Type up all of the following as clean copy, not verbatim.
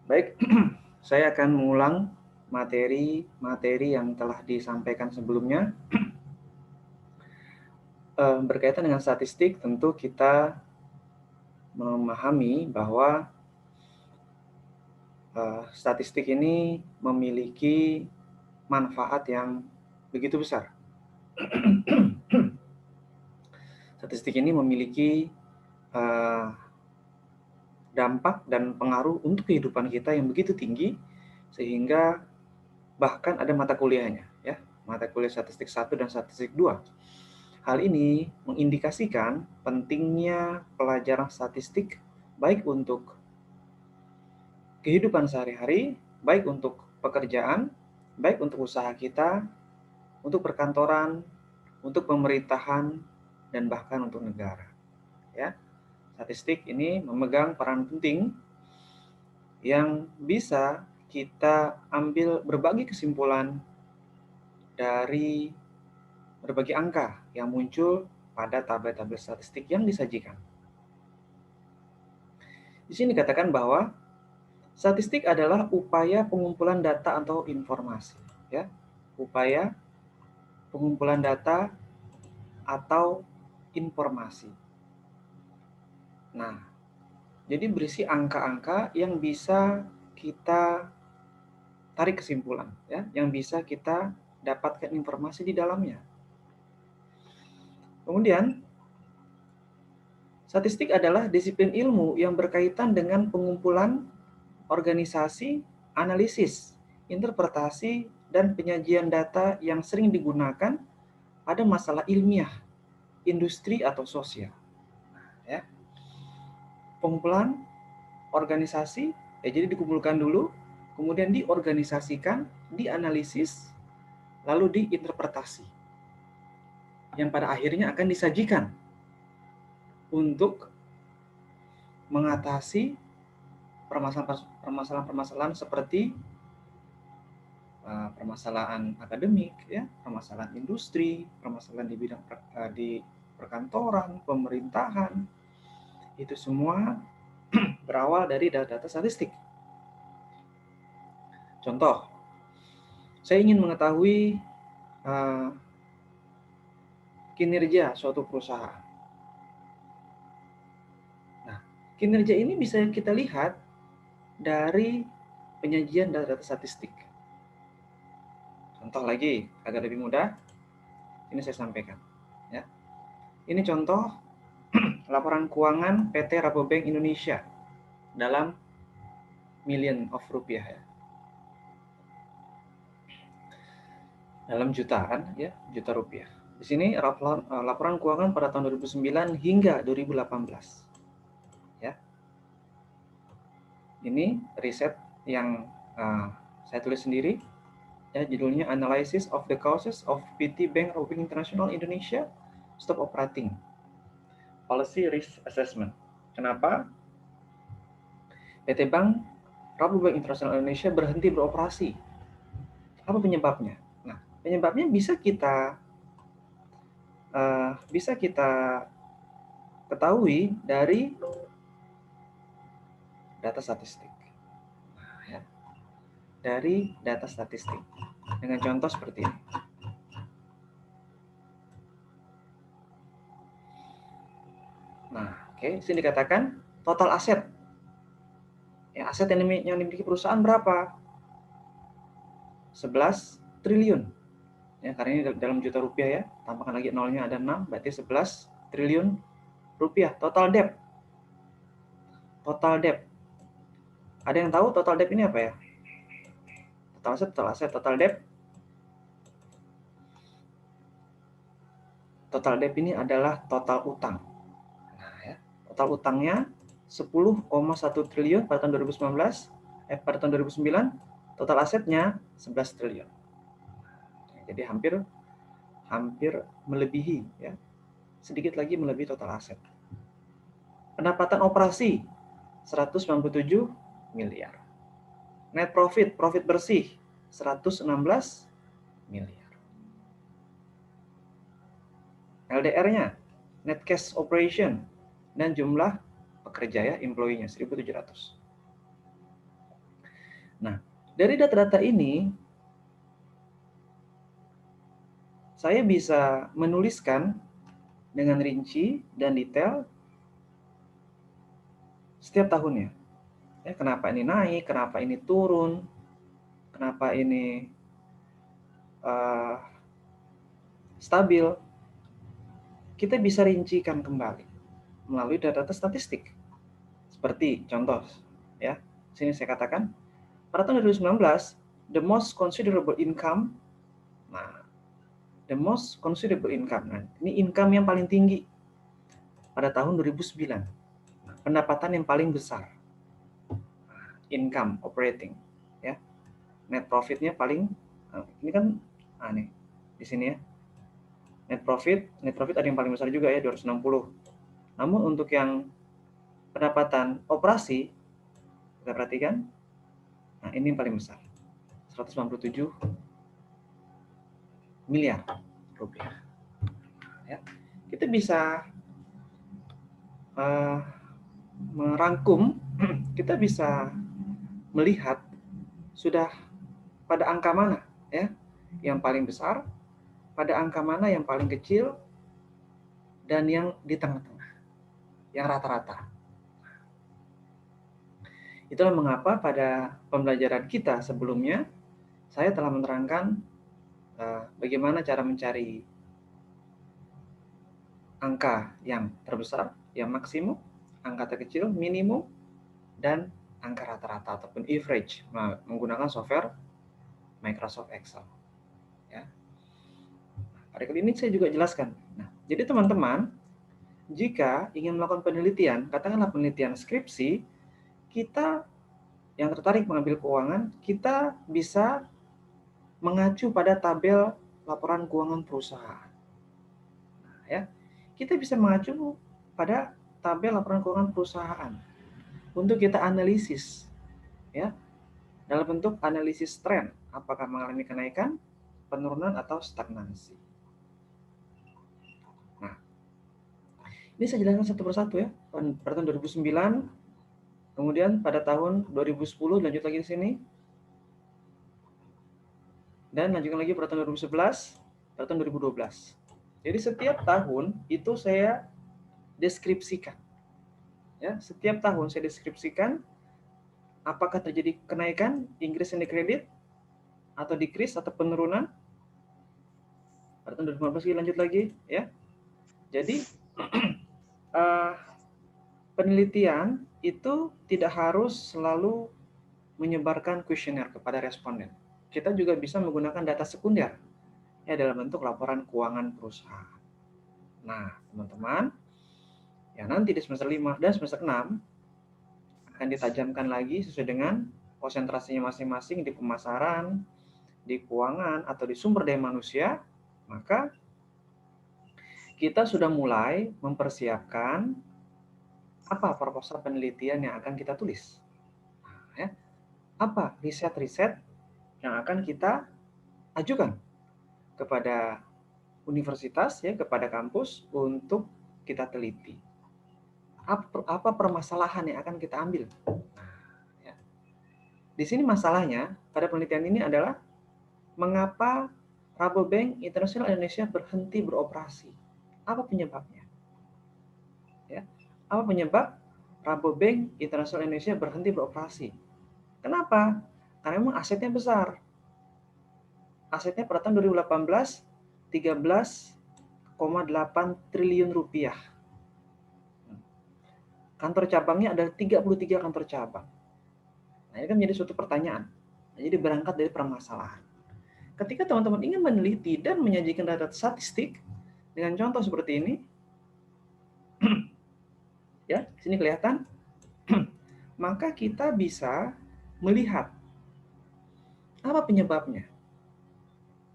Baik, saya akan mengulang materi-materi yang telah disampaikan sebelumnya. Berkaitan dengan statistik, tentu kita memahami bahwa statistik ini memiliki manfaat yang begitu besar. Statistik ini memiliki dampak dan pengaruh untuk kehidupan kita yang begitu tinggi, sehingga bahkan ada mata kuliahnya, ya, mata kuliah statistik 1 dan statistik 2. Hal ini mengindikasikan pentingnya pelajaran statistik baik untuk kehidupan sehari-hari, baik untuk pekerjaan, baik untuk usaha kita, untuk perkantoran, untuk pemerintahan, dan bahkan untuk negara. Ya, statistik ini memegang peran penting yang bisa kita ambil berbagai kesimpulan dari berbagai angka yang muncul pada tabel-tabel statistik yang disajikan. Di sini dikatakan bahwa statistik adalah upaya pengumpulan data atau informasi, ya. Upaya pengumpulan data atau informasi. Nah, jadi berisi angka-angka yang bisa kita tarik kesimpulan, ya, yang bisa kita dapatkan informasi di dalamnya. Kemudian, statistik adalah disiplin ilmu yang berkaitan dengan pengumpulan, organisasi, analisis, interpretasi, dan penyajian data yang sering digunakan pada masalah ilmiah, industri, atau sosial. Ya. Pengumpulan, organisasi, ya, jadi dikumpulkan dulu, kemudian diorganisasikan, dianalisis, lalu diinterpretasi, yang pada akhirnya akan disajikan untuk mengatasi permasalahan-permasalahan seperti permasalahan akademik, ya, permasalahan industri, permasalahan di bidang di perkantoran, pemerintahan. Itu semua berawal dari data-data statistik. Contoh, saya ingin mengetahui kinerja suatu perusahaan. Nah, kinerja ini bisa kita lihat dari penyajian data-data statistik. Contoh lagi, agar lebih mudah, ini saya sampaikan. Ya. Ini contoh laporan keuangan PT Rabobank Indonesia dalam million of rupiah, ya. Dalam jutaan, ya, juta rupiah. Di sini laporan keuangan pada tahun 2009 hingga 2018. Ya. Ini riset yang saya tulis sendiri. Ya, judulnya Analysis of the Causes of PT Bank Rabobank International Indonesia Stop Operating. Policy Risk Assessment. Kenapa PT Bank Rabobank International Indonesia berhenti beroperasi? Apa penyebabnya? Nah, penyebabnya bisa kita ketahui dari data statistik. Nah, ya. Dari data statistik. Dengan contoh seperti ini. Nah, oke, sini dikatakan total aset. Ya, aset yang dimiliki perusahaan berapa? 11 triliun. Ya, karena ini dalam juta rupiah, ya. Tambahkan lagi nolnya ada 6, berarti 11 triliun rupiah. Total debt. Total debt. Ada yang tahu total debt ini apa, ya? Total aset, total debt. Total debt ini adalah total utang. Nah, ya. Total utangnya 10,1 triliun pada tahun 2019, pada tahun 2009, total asetnya 11 triliun. Jadi hampir melebihi, ya. Sedikit lagi melebihi total aset. Pendapatan operasi 197 miliar. Net profit bersih 116 miliar. LDR-nya, net cash operation, dan jumlah pekerja, ya, employee-nya 1.700. Nah, dari data-data ini, saya bisa menuliskan dengan rinci dan detail setiap tahunnya. Ya, kenapa ini naik, kenapa ini turun, kenapa ini stabil. Kita bisa rincikan kembali melalui data-data statistik. Seperti contoh, ya, sini saya katakan, pada tahun 2019, the most considerable income, nah, the most considerable income, nah, ini income yang paling tinggi pada tahun 2009, pendapatan yang paling besar, income operating, ya, net profitnya paling, ini kan, nih, di sini ya, net profit ada yang paling besar juga ya, 260. Namun untuk yang pendapatan operasi, kita perhatikan, nah ini yang paling besar, 197 miliar rupiah. Ya, kita bisa merangkum, kita bisa melihat sudah pada angka mana ya yang paling besar, pada angka mana yang paling kecil, dan yang di tengah-tengah, yang rata-rata. Itulah mengapa pada pembelajaran kita sebelumnya saya telah menerangkan bagaimana cara mencari angka yang terbesar, yang maksimum, angka terkecil, minimum, dan angka rata-rata ataupun average menggunakan software Microsoft Excel. Ya. Pada kali ini saya juga jelaskan. Nah, jadi teman-teman, jika ingin melakukan penelitian, katakanlah penelitian skripsi, kita yang tertarik mengambil keuangan, kita bisa mengacu pada tabel laporan keuangan perusahaan. Nah, ya, kita bisa mengacu pada tabel laporan keuangan perusahaan untuk kita analisis, ya, dalam bentuk analisis tren, apakah mengalami kenaikan, penurunan, atau stagnansi. Nah, ini saya jelaskan satu persatu ya. Pada tahun 2009, kemudian pada tahun 2010 lanjut lagi di sini, dan lanjutkan lagi pada tahun 2011, pada tahun 2012. Jadi setiap tahun itu saya deskripsikan. Ya, setiap tahun saya deskripsikan apakah terjadi kenaikan, increase in the credit, atau decrease atau penurunan. Pada tahun 2015 lanjut lagi ya. Jadi penelitian itu tidak harus selalu menyebarkan kuesioner kepada responden. Kita juga bisa menggunakan data sekunder ya dalam bentuk laporan keuangan perusahaan. Nah, teman-teman, ya nanti di semester 5 dan semester 6 akan ditajamkan lagi sesuai dengan konsentrasinya masing-masing di pemasaran, di keuangan, atau di sumber daya manusia, maka kita sudah mulai mempersiapkan apa proposal penelitian yang akan kita tulis. Ya, apa riset-riset yang akan kita ajukan kepada universitas ya, kepada kampus untuk kita teliti. Apa permasalahan yang akan kita ambil? Ya. Di sini masalahnya pada penelitian ini adalah mengapa Rabobank Internasional Indonesia berhenti beroperasi? Apa penyebabnya? Ya. Apa penyebab Rabobank Internasional Indonesia berhenti beroperasi? Kenapa? Karena memang asetnya besar. Asetnya pada tahun 2018 13,8 triliun rupiah. Kantor cabangnya ada 33 kantor cabang. Nah, ini kan menjadi suatu pertanyaan. Nah, jadi berangkat dari permasalahan. Ketika teman-teman ingin meneliti dan menyajikan data statistik dengan contoh seperti ini, ya, sini kelihatan, maka kita bisa melihat apa penyebabnya,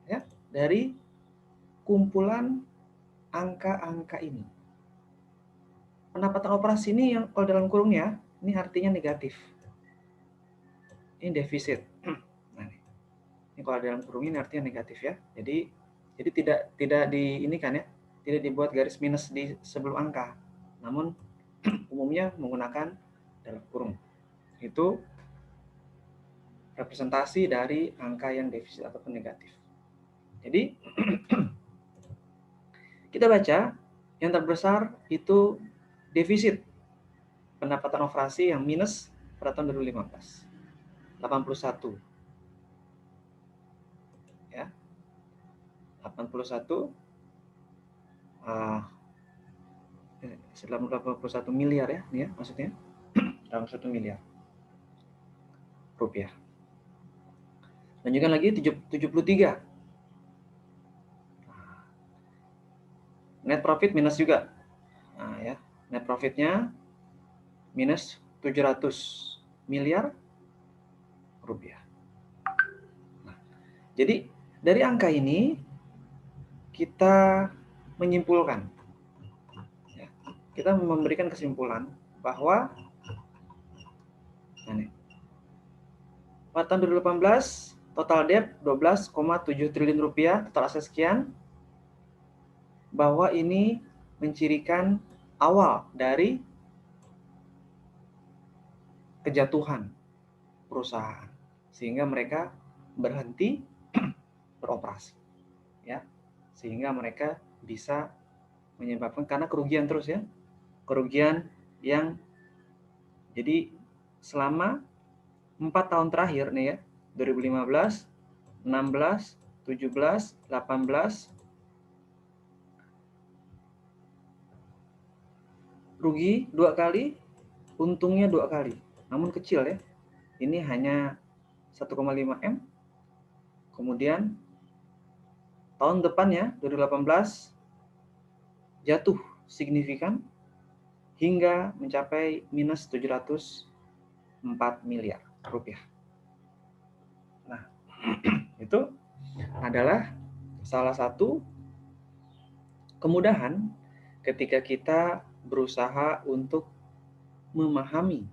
ya, dari kumpulan angka-angka ini. Pendapatan operasi ini yang kalau dalam kurungnya, ini artinya negatif. Ini defisit. Nah, ini kalau dalam kurung ini artinya negatif ya. Jadi tidak di ini kan ya, tidak dibuat garis minus di sebelum angka. Namun umumnya menggunakan dalam kurung. Itu representasi dari angka yang defisit ataupun negatif. Jadi kita baca yang terbesar itu defisit pendapatan operasi yang minus pada tahun 2015, 81. Ya. 81 81 miliar ya, ini ya maksudnya. 81 miliar rupiah. Lanjutkan lagi 73. Net profit minus juga. Nah, ya. Net profitnya minus 700 miliar rupiah. Nah, jadi dari angka ini kita menyimpulkan, ya, kita memberikan kesimpulan bahwa pada tahun 2018 total debt 12,7 triliun rupiah, total aset sekian, bahwa ini mencirikan awal dari kejatuhan perusahaan sehingga mereka berhenti beroperasi, ya, sehingga mereka bisa menyebabkan karena kerugian terus ya, kerugian yang jadi selama 4 tahun terakhir nih ya, 2015, 16, 17, 18 rugi 2 kali, untungnya 2 kali. Namun kecil ya. Ini hanya 1,5 M. Kemudian tahun depannya 2018 jatuh signifikan hingga mencapai minus 704 miliar rupiah. Nah, itu adalah salah satu kemudahan ketika kita berusaha untuk memahami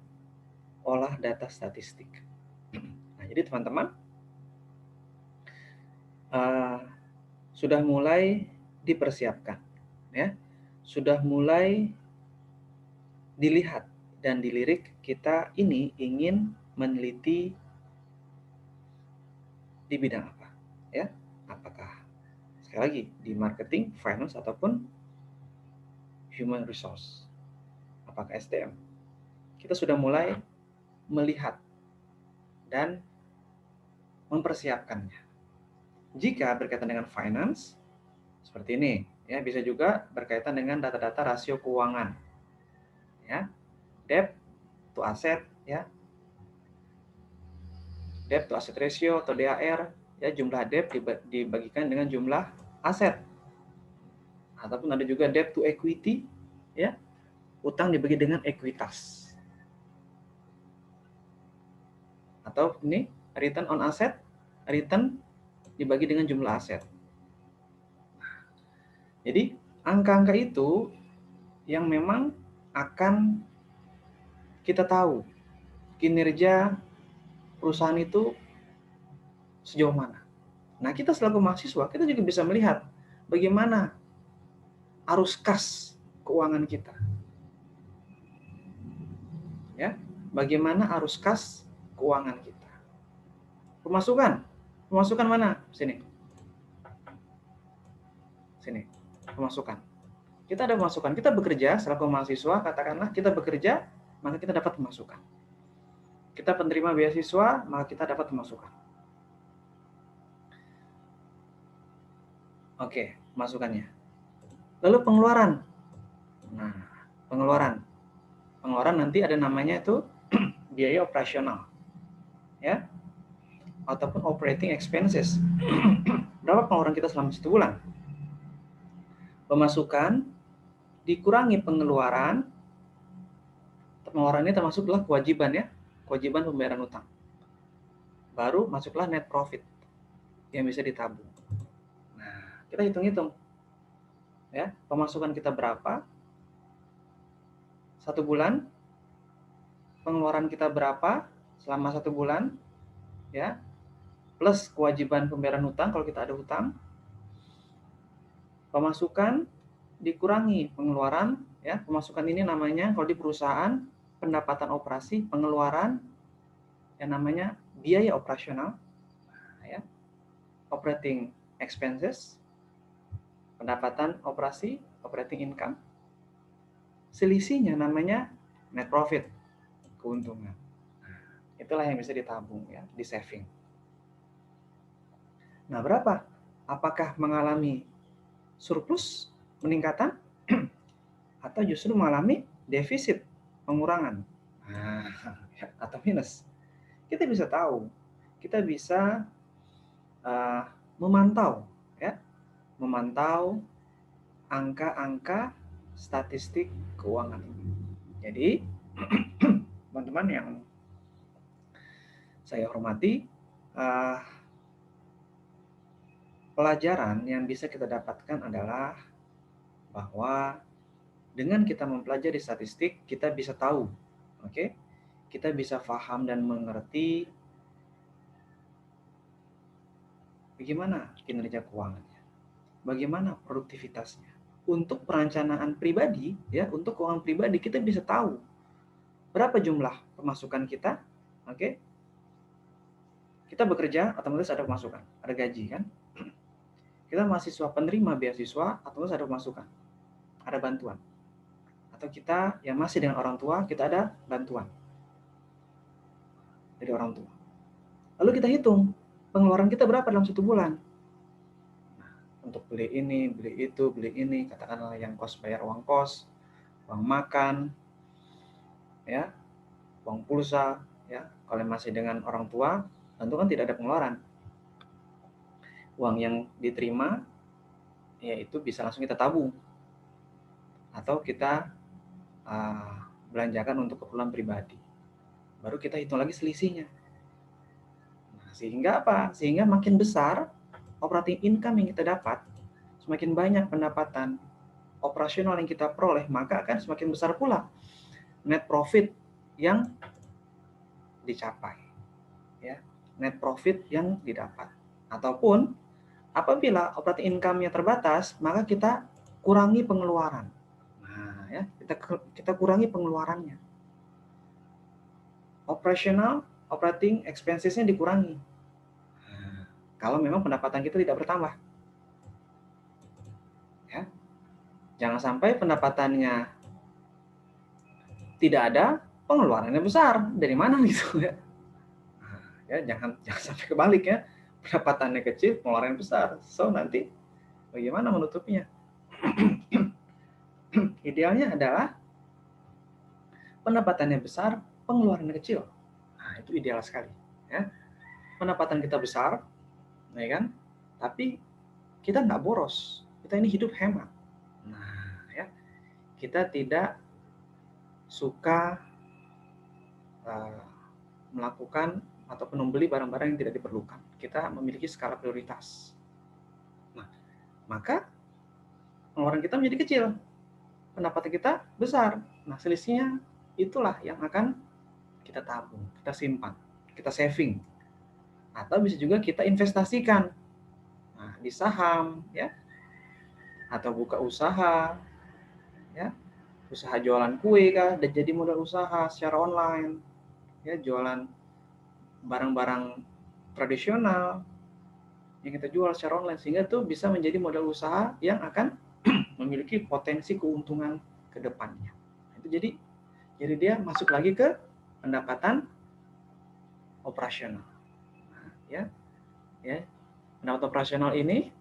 olah data statistik. Nah, jadi teman-teman sudah mulai dipersiapkan, ya, sudah mulai dilihat dan dilirik kita ini ingin meneliti di bidang apa, ya, apakah sekali lagi di marketing, finance ataupun human resource, apakah SDM. Kita sudah mulai melihat dan mempersiapkannya. Jika berkaitan dengan finance, seperti ini, ya, bisa juga berkaitan dengan data-data rasio keuangan, ya, debt to asset, ya, debt to asset ratio atau DAR, ya, jumlah debt dibagikan dengan jumlah aset, ataupun ada juga debt to equity, ya, utang dibagi dengan ekuitas, atau ini return on asset, return dibagi dengan jumlah aset. Jadi angka-angka itu yang memang akan kita tahu kinerja perusahaan itu sejauh mana. Nah, kita selaku mahasiswa, kita juga bisa melihat bagaimana arus kas keuangan kita. Ya, bagaimana arus kas keuangan kita. Pemasukan mana? Sini. Pemasukan. Kita ada pemasukan, kita bekerja selaku mahasiswa, katakanlah kita bekerja, maka kita dapat pemasukan. Kita penerima beasiswa, maka kita dapat pemasukan. Oke, masukannya. Lalu pengeluaran. Nah, pengeluaran nanti ada namanya itu biaya operasional, ya, ataupun operating expenses. Berapa pengeluaran kita selama 1 bulan? Pemasukan dikurangi pengeluaran. Pengeluaran ini termasuklah kewajiban, ya, kewajiban pembayaran utang. Baru masuklah net profit yang bisa ditabung. Nah, kita hitung-hitung, ya, pemasukan kita berapa 1 bulan, pengeluaran kita berapa selama 1 bulan, ya, plus kewajiban pembayaran utang kalau kita ada hutang. Pemasukan dikurangi pengeluaran, ya, pemasukan ini namanya kalau di perusahaan pendapatan operasi, pengeluaran yang namanya biaya operasional, ya, operating expenses, pendapatan operasi, operating income. Selisihnya namanya net profit, keuntungan. Itulah yang bisa ditabung, ya, di saving. Nah, berapa? Apakah mengalami surplus, peningkatan, atau justru mengalami defisit, pengurangan, atau minus? Kita bisa tahu, kita bisa memantau, ya, memantau angka-angka statistik keuangan ini. Jadi, teman-teman yang saya hormati, pelajaran yang bisa kita dapatkan adalah bahwa dengan kita mempelajari statistik, kita bisa tahu, oke? Kita bisa paham dan mengerti bagaimana kinerja keuangannya, bagaimana produktivitasnya. Untuk perencanaan pribadi, ya, untuk keuangan pribadi kita bisa tahu berapa jumlah pemasukan kita, oke? Kita bekerja, otomatis ada pemasukan, ada gaji, kan? Kita mahasiswa penerima beasiswa, otomatis ada pemasukan, ada bantuan. Atau kita yang masih dengan orang tua, kita ada bantuan dari orang tua. Lalu kita hitung pengeluaran kita berapa dalam 1 bulan. Nah, untuk beli ini, beli itu, beli ini, katakanlah yang kos, bayar uang kos, uang makan, ya, uang pulsa, ya. Kalau masih dengan orang tua, tentu kan tidak ada pengeluaran. Uang yang diterima, ya, itu bisa langsung kita tabung atau kita belanjakan untuk keperluan pribadi. Baru kita hitung lagi selisihnya. Nah, sehingga apa? Sehingga makin besar operating income yang kita dapat, semakin banyak pendapatan operasional yang kita peroleh, maka akan semakin besar pula net profit yang dicapai, ya, net profit yang didapat. Ataupun apabila operating income-nya terbatas, maka kita kurangi pengeluaran. Nah, ya, kita kurangi pengeluarannya. Operating expenses-nya dikurangi. Nah, kalau memang pendapatan kita tidak bertambah, ya, jangan sampai pendapatannya tidak ada, pengeluarannya besar. Dari mana gitu, ya? Nah, ya, jangan sampai kebalik, ya. Pendapatannya kecil, pengeluarannya besar. So nanti bagaimana menutupnya? Idealnya adalah pendapatannya besar, pengeluarannya kecil. Nah, itu ideal sekali, ya. Pendapatan kita besar, ya kan? Tapi kita nggak boros. Kita ini hidup hemat. Nah, ya, kita tidak suka melakukan ataupun membeli barang-barang yang tidak diperlukan. Kita memiliki skala prioritas. Nah, maka pengeluaran kita menjadi kecil, pendapatan kita besar. Nah, selisihnya itulah yang akan kita tabung, kita simpan, kita saving. Atau bisa juga kita investasikan, nah, di saham, ya, atau buka usaha, ya, usaha jualan kue kah, dan jadi modal usaha secara online, ya, jualan barang-barang tradisional yang kita jual secara online, sehingga itu bisa menjadi modal usaha yang akan memiliki potensi keuntungan ke depannya. Itu jadi dia masuk lagi ke pendapatan operasional. Nah, ya, pendapatan operasional ini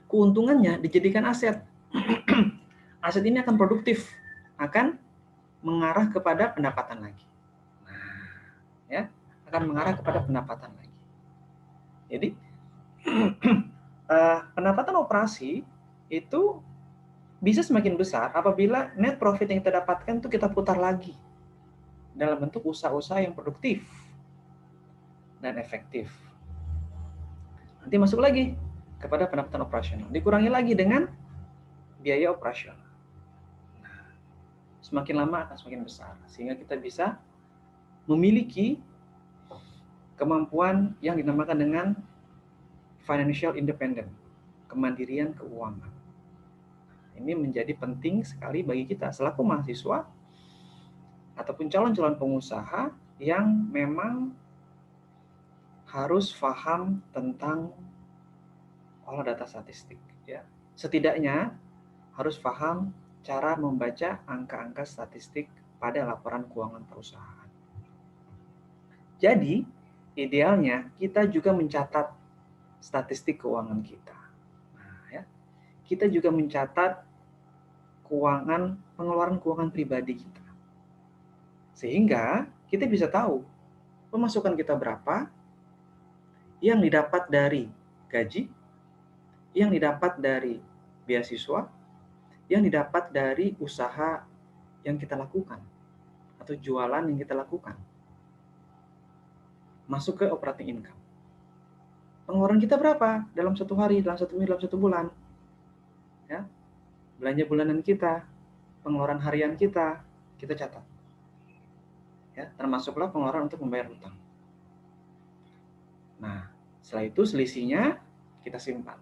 keuntungannya dijadikan aset. Aset ini akan produktif, akan mengarah kepada pendapatan lagi. Nah, ya, akan mengarah kepada pendapatan lagi. Jadi pendapatan operasi itu bisa semakin besar apabila net profit yang kita dapatkan itu kita putar lagi dalam bentuk usaha-usaha yang produktif dan efektif. Nanti masuk lagi kepada pendapatan operasional, dikurangi lagi dengan biaya operasional. Nah, semakin lama akan semakin besar, sehingga kita bisa memiliki kemampuan yang dinamakan dengan financial independent, kemandirian keuangan. Ini menjadi penting sekali bagi kita selaku mahasiswa ataupun calon-calon pengusaha yang memang harus paham tentang olah data statistik, ya. Setidaknya harus paham cara membaca angka-angka statistik pada laporan keuangan perusahaan. Jadi, idealnya kita juga mencatat statistik keuangan kita. Nah, ya. Kita juga mencatat pengeluaran keuangan pribadi kita. Sehingga kita bisa tahu pemasukan kita berapa, yang didapat dari gaji, yang didapat dari beasiswa, yang didapat dari usaha yang kita lakukan atau jualan yang kita lakukan. Masuk ke operating income. Pengeluaran kita berapa dalam satu hari, dalam satu minggu, dalam satu bulan. Ya. Belanja bulanan kita, pengeluaran harian kita catat. Ya, termasuklah pengeluaran untuk membayar hutang. Nah, setelah itu selisihnya kita simpan.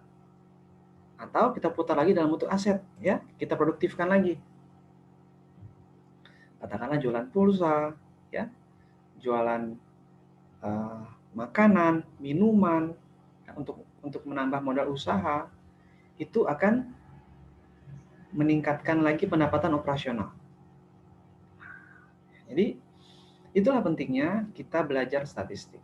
Atau kita putar lagi dalam bentuk aset, ya. Kita produktifkan lagi. Katakanlah jualan pulsa, ya. Jualan makanan, minuman, untuk menambah modal usaha, itu akan meningkatkan lagi pendapatan operasional. Jadi, itulah pentingnya kita belajar statistik.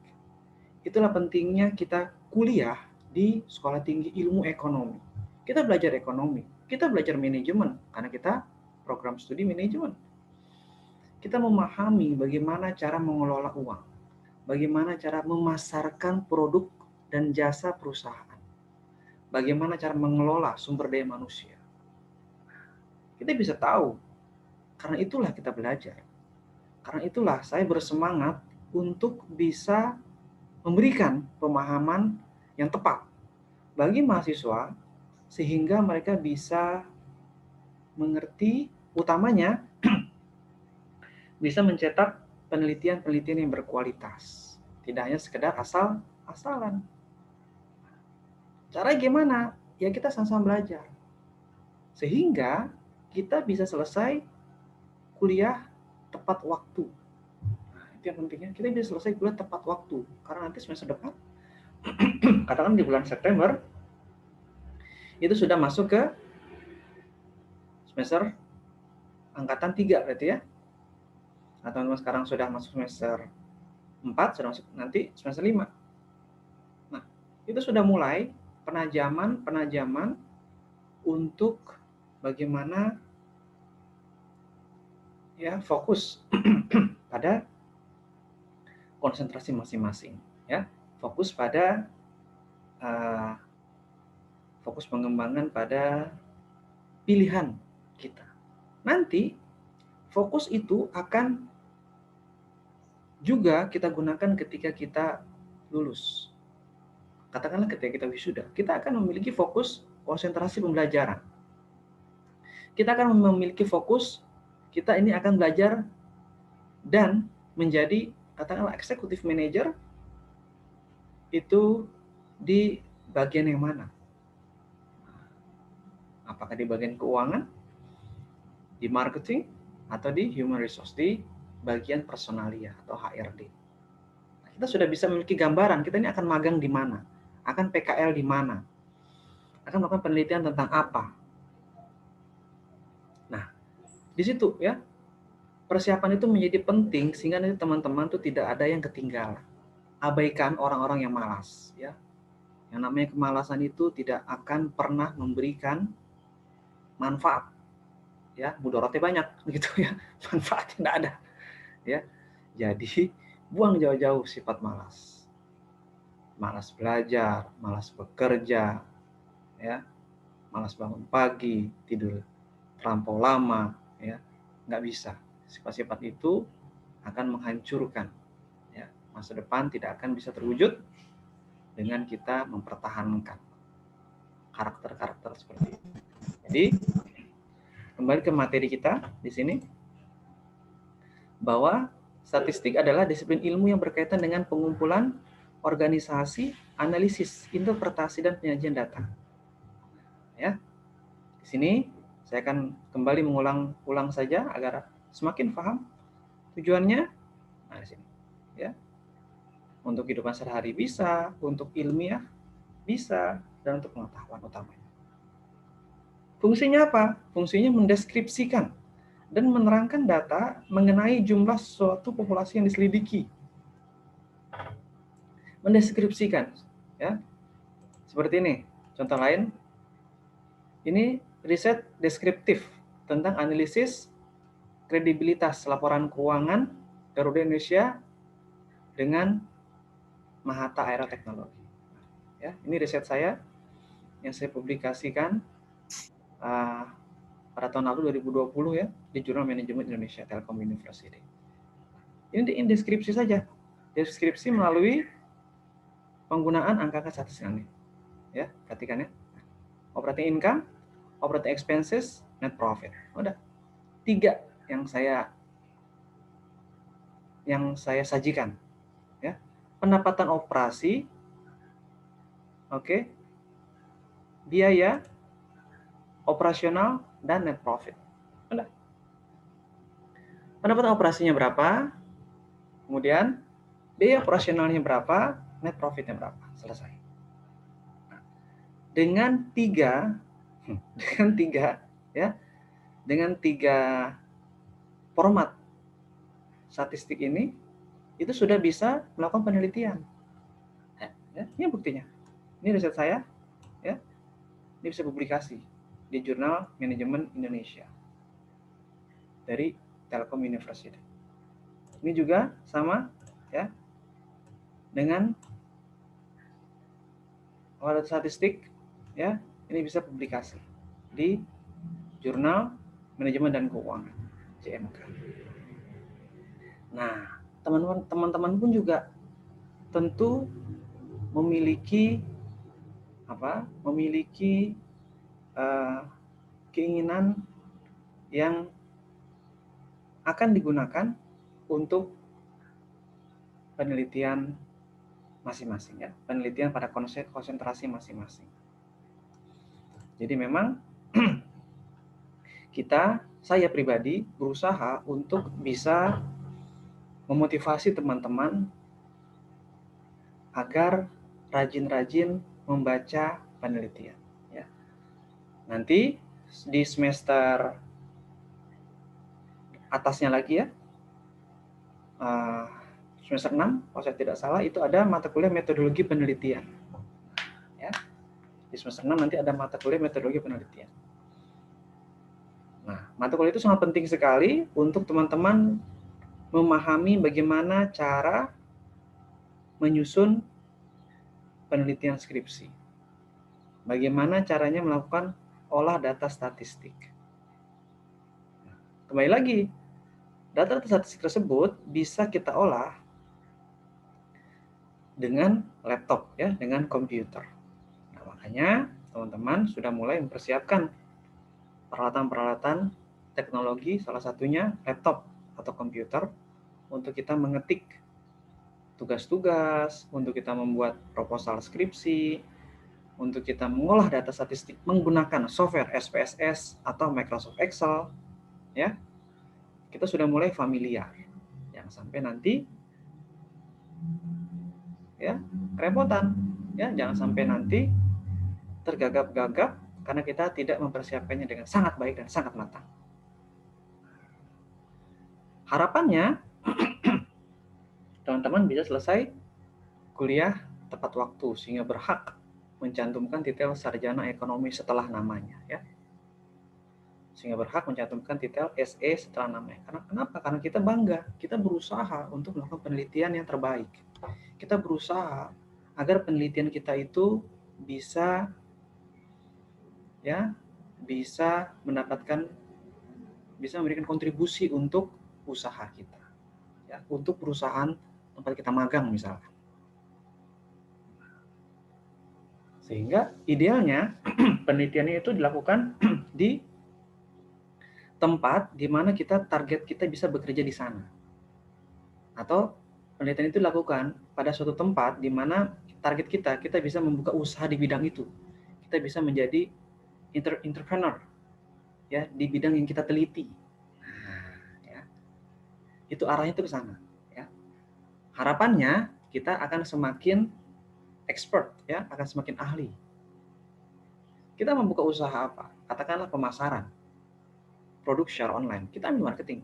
Itulah pentingnya kita kuliah di Sekolah Tinggi Ilmu Ekonomi. Kita belajar ekonomi, kita belajar manajemen, karena kita program studi manajemen. Kita memahami bagaimana cara mengelola uang, bagaimana cara memasarkan produk dan jasa perusahaan, bagaimana cara mengelola sumber daya manusia. Kita bisa tahu, karena itulah kita belajar. Karena itulah saya bersemangat untuk bisa memberikan pemahaman yang tepat bagi mahasiswa, sehingga mereka bisa mengerti, utamanya bisa mencetak penelitian-penelitian yang berkualitas. Tidak hanya sekedar asal-asalan. Cara gimana? Ya kita sama-sama belajar. Sehingga kita bisa selesai kuliah tepat waktu. Nah, itu yang pentingnya. Kita bisa selesai kuliah tepat waktu. Karena nanti semester depan, katakan di bulan September, itu sudah masuk ke semester angkatan 3 berarti ya. Nah, teman-teman sekarang sudah masuk semester 4, sudah masuk nanti semester 5. Nah, itu sudah mulai penajaman untuk bagaimana ya fokus pada konsentrasi masing-masing, ya. Fokus pada fokus pengembangan pada pilihan kita. Nanti fokus itu akan juga kita gunakan ketika kita lulus. Katakanlah ketika kita wisuda, kita akan memiliki fokus konsentrasi pembelajaran. Kita akan memiliki fokus, kita ini akan belajar dan menjadi, katakanlah executive manager, itu di bagian yang mana? Apakah di bagian keuangan, di marketing, atau di human resource, di bagian personalia atau HRD. Nah, kita sudah bisa memiliki gambaran, kita ini akan magang di mana, akan PKL di mana, akan melakukan penelitian tentang apa. Nah, di situ ya, persiapan itu menjadi penting sehingga nanti teman-teman tuh tidak ada yang ketinggalan. Abaikan orang-orang yang malas, ya. Yang namanya kemalasan itu tidak akan pernah memberikan manfaat, ya. Mudorotnya banyak, gitu ya. Manfaat tidak ada, ya. Jadi buang jauh-jauh sifat malas. Malas belajar, malas bekerja, ya. Malas bangun pagi, tidur terlampau lama, ya. Nggak bisa. Sifat-sifat itu akan menghancurkan, ya. Masa depan tidak akan bisa terwujud dengan kita mempertahankan karakter-karakter seperti itu. Jadi kembali ke materi kita di sini, bahwa statistik adalah disiplin ilmu yang berkaitan dengan pengumpulan, organisasi, analisis, interpretasi, dan penyajian data. Ya, di sini saya akan kembali mengulang saja agar semakin paham tujuannya. Nah, di sini, ya, Untuk kehidupan sehari-hari bisa, untuk ilmiah bisa, dan untuk pengetahuan utamanya. Fungsinya apa? Fungsinya mendeskripsikan dan menerangkan data mengenai jumlah suatu populasi yang diselidiki. Mendeskripsikan, ya. Seperti ini. Contoh lain, ini riset deskriptif tentang analisis kredibilitas laporan keuangan Garuda Indonesia dengan Mahata Aeroteknologi. Ya, ini riset saya yang saya publikasikan pada tahun lalu 2020 ya di Jurnal Manajemen Indonesia Telkom University. Ini di deskripsi saja, deskripsi melalui penggunaan angka statistik ini. Ya, perhatikan ya. Operating income, operating expenses, net profit. Udah 3 yang sajikan. Ya, pendapatan operasi, oke, biaya operasional dan net profit. Udah. Pendapatan operasinya berapa? Kemudian biaya operasionalnya berapa? Net profitnya berapa? Selesai. Nah, dengan tiga ya, dengan 3 format statistik ini, itu sudah bisa melakukan penelitian. Ya, ini buktinya. Ini riset saya, ya. Ini bisa publikasi di Jurnal Manajemen Indonesia dari Telkom University. Ini juga sama, ya, dengan alat statistik, ya. Ini bisa publikasi di Jurnal Manajemen dan Keuangan JMK. Nah, teman-teman pun juga tentu memiliki keinginan yang akan digunakan untuk penelitian masing-masing, ya, penelitian pada konsentrasi masing-masing. Jadi memang saya pribadi berusaha untuk bisa memotivasi teman-teman agar rajin-rajin membaca penelitian. Ya. Nanti di semester atasnya lagi ya, semester 6 kalau saya tidak salah itu ada mata kuliah metodologi penelitian. Ya. Di semester 6 nanti ada mata kuliah metodologi penelitian. Nah, mata kuliah itu sangat penting sekali untuk teman-teman memahami bagaimana cara menyusun penelitian skripsi. Bagaimana caranya melakukan olah data statistik. Kembali lagi, data statistik tersebut bisa kita olah dengan laptop, ya, dengan komputer. Nah, makanya teman-teman sudah mulai mempersiapkan peralatan-peralatan teknologi, salah satunya laptop atau komputer, untuk kita mengetik tugas-tugas, untuk kita membuat proposal skripsi, untuk kita mengolah data statistik menggunakan software SPSS atau Microsoft Excel, ya. Kita sudah mulai familiar. Jangan sampai nanti ya kerepotan, ya, jangan sampai nanti tergagap-gagap karena kita tidak mempersiapkannya dengan sangat baik dan sangat matang. Harapannya teman-teman bisa selesai kuliah tepat waktu sehingga berhak mencantumkan titel sarjana ekonomi setelah namanya, ya. Sehingga berhak mencantumkan titel SE setelah namanya. Karena kenapa? Karena kita bangga, kita berusaha untuk melakukan penelitian yang terbaik. Kita berusaha agar penelitian kita itu bisa memberikan kontribusi untuk usaha kita, ya, untuk perusahaan tempat kita magang misalkan. Sehingga idealnya penelitiannya itu dilakukan di tempat di mana target kita bisa bekerja di sana. Atau penelitian itu dilakukan pada suatu tempat di mana target kita bisa membuka usaha di bidang itu. Kita bisa menjadi entrepreneur, ya, di bidang yang kita teliti. Nah, ya. Itu arahnya itu ke sana, ya. Harapannya kita akan semakin expert, ya, akan semakin ahli. Kita membuka usaha apa? Katakanlah pemasaran, produk secara online. Kita ambil marketing.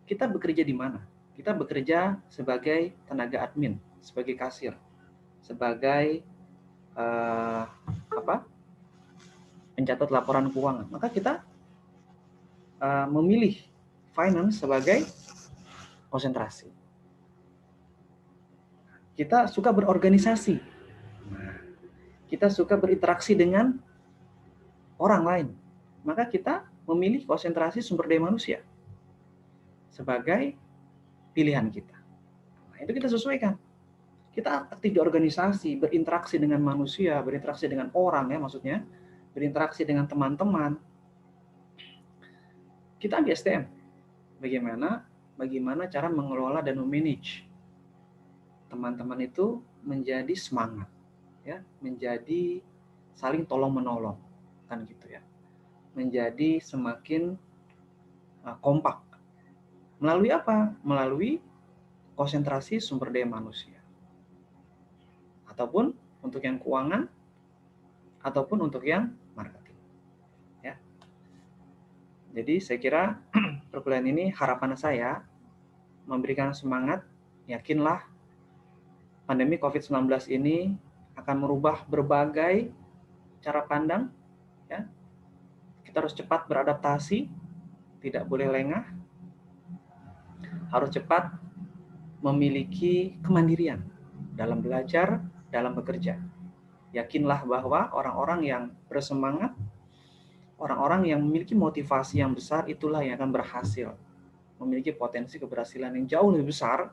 Kita bekerja di mana? Kita bekerja sebagai tenaga admin, sebagai kasir, sebagai pencatat laporan keuangan. Maka kita memilih finance sebagai konsentrasi. Kita suka berorganisasi. Kita suka berinteraksi dengan orang lain. Maka kita memilih konsentrasi sumber daya manusia sebagai pilihan kita. Nah, itu kita sesuaikan. Kita aktif di organisasi, berinteraksi dengan manusia, berinteraksi dengan orang, ya maksudnya, berinteraksi dengan teman-teman. Kita ambil STM. Bagaimana cara mengelola dan memanage teman-teman itu menjadi semangat, ya, menjadi saling tolong menolong, kan gitu ya, menjadi semakin kompak. Melalui apa? Melalui konsentrasi sumber daya manusia, ataupun untuk yang keuangan, ataupun untuk yang marketing, ya. Jadi saya kira perkuliahan ini harapan saya memberikan semangat. Yakinlah pandemi COVID-19 ini akan merubah berbagai cara pandang, ya. Kita harus cepat beradaptasi, tidak boleh lengah, harus cepat memiliki kemandirian dalam belajar, dalam bekerja. Yakinlah bahwa orang-orang yang bersemangat, orang-orang yang memiliki motivasi yang besar, itulah yang akan berhasil, memiliki potensi keberhasilan yang jauh lebih besar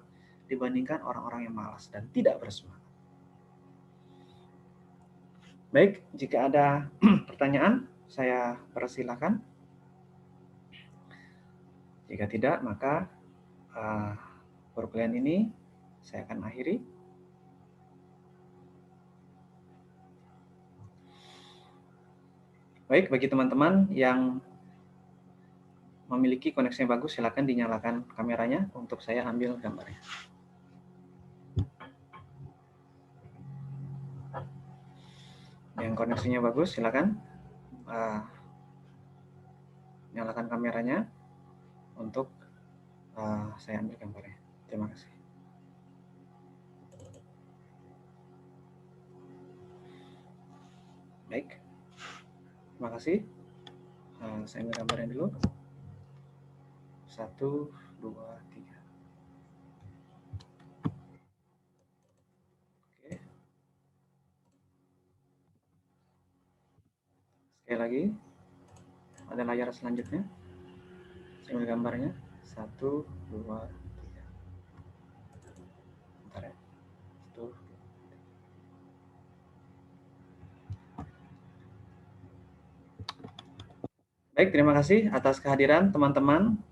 dibandingkan orang-orang yang malas dan tidak bersemangat. Baik, jika ada pertanyaan, saya persilakan. Jika tidak, maka perkuliahan ini saya akan akhiri. Baik, bagi teman-teman yang memiliki koneksi yang bagus, silakan dinyalakan kameranya untuk saya ambil gambarnya. Yang koneksinya bagus, silakan nyalakan kameranya untuk saya ambil gambarnya. Terima kasih. Baik, terima kasih. Saya ambil gambarnya dulu. 1, 2, 3. Oke. Sekali lagi, ada layar selanjutnya. Saya ambil gambarnya. 1, 2, 3. Bentar ya. 1. Baik, terima kasih atas kehadiran teman-teman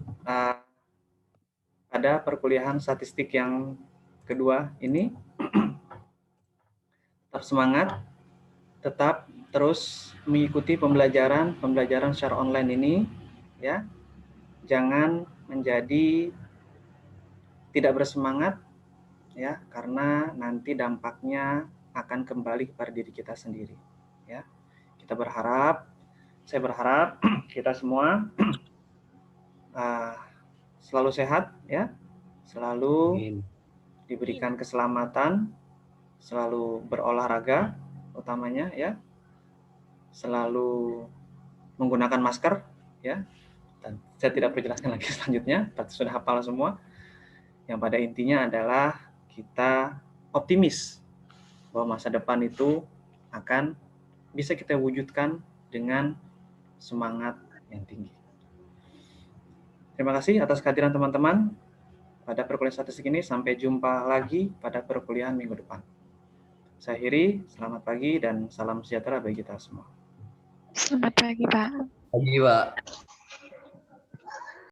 pada perkuliahan statistik yang kedua ini. Tetap semangat, tetap terus mengikuti pembelajaran secara online ini, ya. Jangan menjadi tidak bersemangat, ya, karena nanti dampaknya akan kembali kepada diri kita sendiri, ya. Saya berharap kita semua selalu sehat, ya, selalu diberikan keselamatan, selalu berolahraga utamanya, ya, selalu menggunakan masker, ya, dan saya tidak perlu jelaskan lagi selanjutnya, pasti sudah hafal semua. Yang pada intinya adalah kita optimis bahwa masa depan itu akan bisa kita wujudkan dengan semangat yang tinggi. Terima kasih atas kehadiran teman-teman pada perkuliahan statistik ini. Sampai jumpa lagi pada perkuliahan minggu depan. Saya akhiri, selamat pagi dan salam sejahtera bagi kita semua. Selamat pagi, Pak. Pagi, Pak.